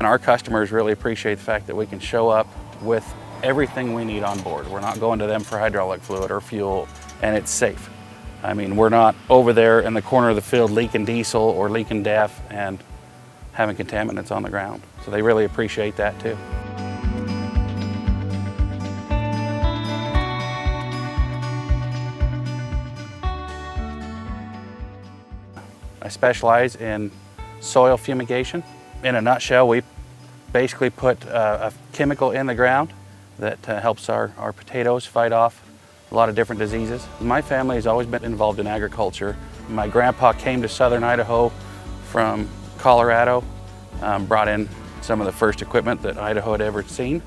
Our customers really appreciate the fact that we can show up with everything we need on board. We're not going to them for hydraulic fluid or fuel, and it's safe. I mean, we're not over there in the corner of the field leaking diesel or leaking DEF and having contaminants on the ground. So they really appreciate that too. I specialize in soil fumigation. In a nutshell, we basically put a chemical in the ground that helps our potatoes fight off a lot of different diseases. My family has always been involved in agriculture. My grandpa came to southern Idaho from Colorado, brought in some of the first equipment that Idaho had ever seen,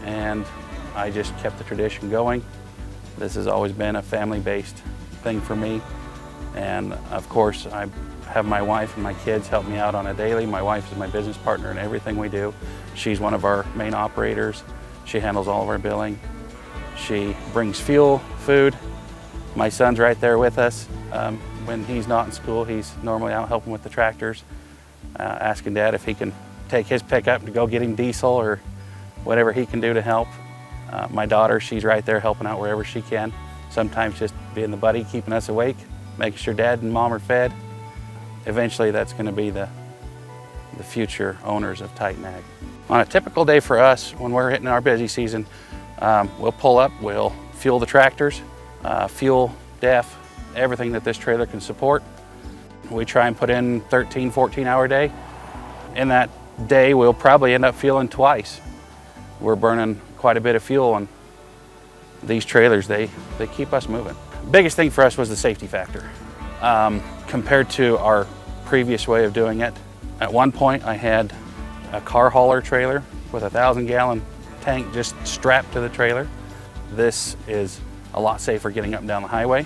and I just kept the tradition going. This has always been a family-based thing for me, and of course I have my wife and my kids help me out on a daily. My wife is my business partner in everything we do. She's one of our main operators. She handles all of our billing. She brings fuel, food. My son's right there with us. When he's not in school, he's normally out helping with the tractors, asking Dad if he can take his pickup to go get him diesel or whatever he can do to help. My daughter, she's right there helping out wherever she can. Sometimes just being the buddy, keeping us awake, making sure Dad and Mom are fed. Eventually, that's going to be the future owners of Titan Ag. On a typical day for us, when we're hitting our busy season, we'll pull up, we'll fuel the tractors, fuel, DEF, everything that this trailer can support. We try and put in 13, 14-hour day. In that day, we'll probably end up fueling twice. We're burning quite a bit of fuel, and these trailers, they keep us moving. Biggest thing for us was the safety factor. Compared to our previous way of doing it, at one point I had a car hauler trailer with a 1,000-gallon tank just strapped to the trailer. This is a lot safer getting up and down the highway.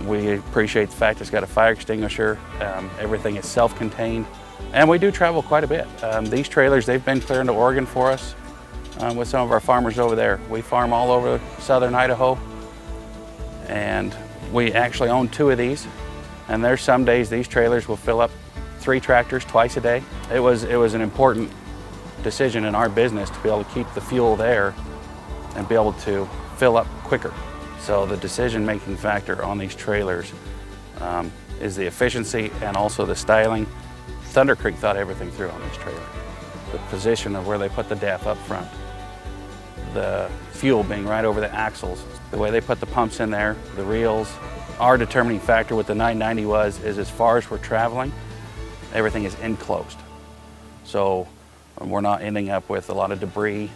We appreciate the fact it's got a fire extinguisher. Everything is self-contained, and we do travel quite a bit. These trailers, they've been clear into Oregon for us with some of our farmers over there. We farm all over southern Idaho, and we actually own 2 of these. And there's some days these trailers will fill up 3 tractors twice a day. It was an important decision in our business to be able to keep the fuel there and be able to fill up quicker. So the decision-making factor on these trailers is the efficiency and also the styling. Thunder Creek thought everything through on this trailer. The position of where they put the DEF up front, the fuel being right over the axles, the way they put the pumps in there, the reels. Our determining factor with the 990 is as far as we're traveling, everything is enclosed. So we're not ending up with a lot of debris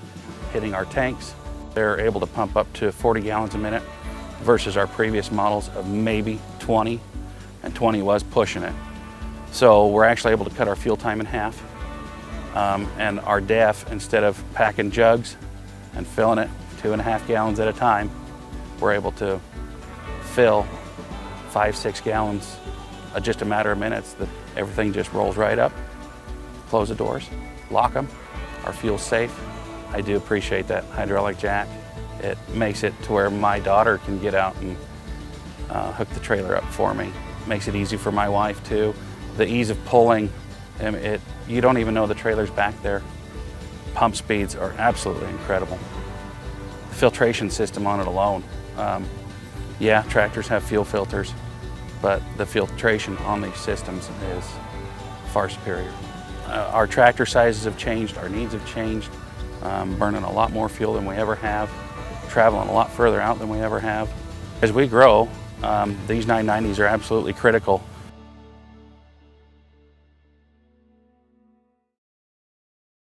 hitting our tanks. They're able to pump up to 40 gallons a minute versus our previous models of maybe 20, and 20 was pushing it. So we're actually able to cut our fuel time in half. And our DEF, instead of packing jugs and filling it 2.5 gallons at a time, we're able to fill 5-6 gallons in just a matter of minutes. Everything just rolls right up. Close the doors, lock them. Our fuel's safe. I do appreciate that hydraulic jack. It makes it to where my daughter can get out and hook the trailer up for me. Makes it easy for my wife too. The ease of pulling, you don't even know the trailer's back there. Pump speeds are absolutely incredible. The filtration system on it alone. Yeah, tractors have fuel filters, but the filtration on these systems is far superior. Our tractor sizes have changed, our needs have changed, burning a lot more fuel than we ever have, traveling a lot further out than we ever have. As we grow, these 990s are absolutely critical